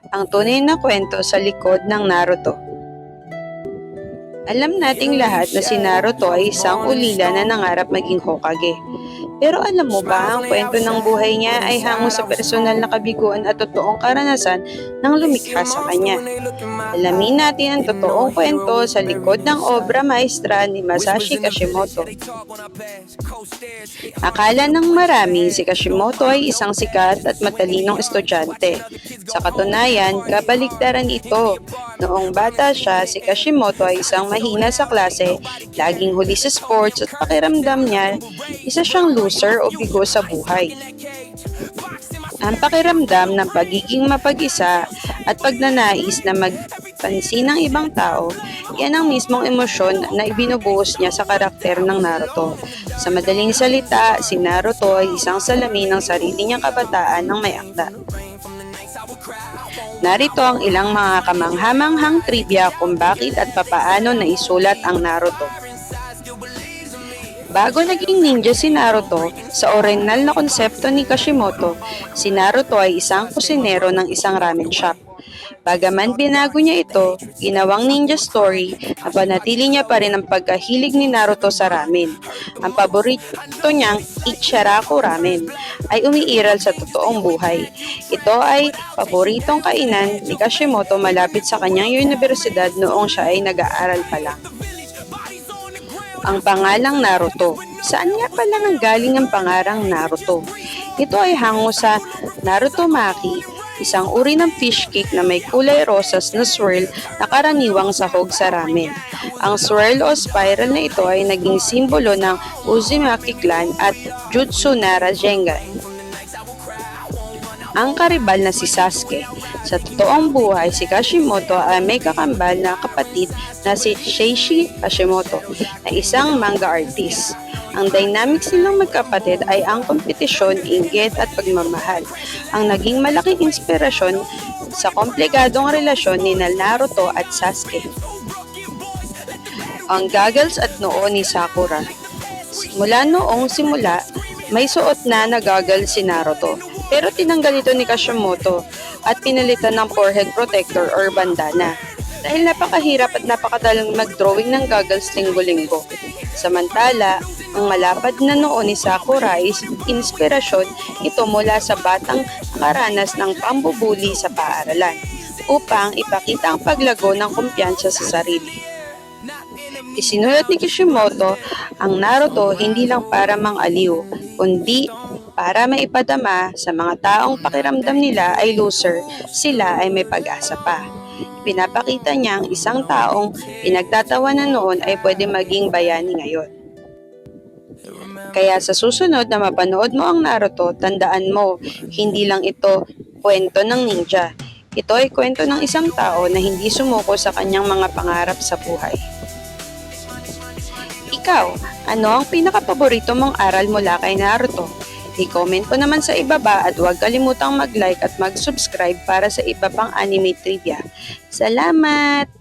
ang tunay na kwento sa likod ng Naruto. Alam nating lahat na si Naruto ay isang ulila na nangarap maging Hokage. Pero alam mo ba, ang kwento ng buhay niya ay hango sa personal na kabiguan at totoong karanasan ng lumikha sa kanya. Alamin natin ang totoong kwento sa likod ng obra maestra ni Masashi Kishimoto. Akala ng marami si Kishimoto ay isang sikat at matalinong estudyante. Sa katunayan, kabaligtaran ito. Noong bata siya, si Kishimoto ay isang mahina sa klase, laging huli sa sports at pakiramdam niya, isa siyang loser o bigo sa buhay. Ang pakiramdam ng pagiging mapag-isa at pagnanais na magpansin ng ibang tao, yan ang mismong emosyon na ibinubuhos niya sa karakter ng Naruto. Sa madaling salita, si Naruto ay isang salamin ng sarili niyang kabataan ng may akda. Narito ang ilang mga kamanghamanghang trivia kung bakit at papaano naisulat ang Naruto. Bago naging ninja si Naruto, sa orihinal na konsepto ni Kishimoto, si Naruto ay isang kusinero ng isang ramen shop. Bagaman binago niya ito, ginawang ninja story, napanatili niya pa rin ang pagkahilig ni Naruto sa ramen. Ang paborito niyang Ichiraku ramen ay umiiral sa totoong buhay. Ito ay paboritong kainan ni Kishimoto malapit sa kanyang universidad noong siya ay nag-aaral pa lang. Ang pangalang Naruto. Saan nga pala nanggaling ang pangarang Naruto? Ito ay hango sa Narutomaki, isang uri ng fish cake na may kulay rosas na swirl na karaniwang sahog sa ramen. Ang swirl o spiral na ito ay naging simbolo ng Uzumaki clan at Jutsu na Rasengan. Ang karibal na si Sasuke. Sa totoong buhay, si Kishimoto ay may kakambal na kapatid na si Seishi Kishimoto na isang manga artist. Ang dynamics nilang magkapatid ay ang kompetisyon, inggit at pagmamahal. Ang naging malaking inspirasyon sa komplikadong relasyon ni Naruto at Sasuke. Ang goggles at noo ni Sakura. Mula noong simula, may suot na goggles si Naruto. Pero tinanggal ito ni Kishimoto at pinalitan ng forehead protector or bandana. Dahil napakahirap at napakadaling mag-drawing ng goggles linggo-linggo. Samantala, ang malapad na noo ni Sakura ay inspirasyon ito mula sa batang nakaranas ng pambubuli sa paaralan upang ipakita ang paglago ng kumpiyansa sa sarili. Isinulat ni Kishimoto ang Naruto hindi lang para mang-aliw, kundi para maipadama sa mga taong pakiramdam nila ay loser, sila ay may pag-asa pa. Pinapakita niya ang isang taong pinagtatawanan noon ay pwede maging bayani ngayon. Kaya sa susunod na mapanood mo ang Naruto, tandaan mo, hindi lang ito kwento ng ninja. Ito ay kwento ng isang tao na hindi sumuko sa kanyang mga pangarap sa buhay. Ikaw, ano ang pinakapaborito mong aral mula kay Naruto? I-comment po naman sa ibaba at huwag kalimutang mag-like at mag-subscribe para sa iba pang anime trivia. Salamat!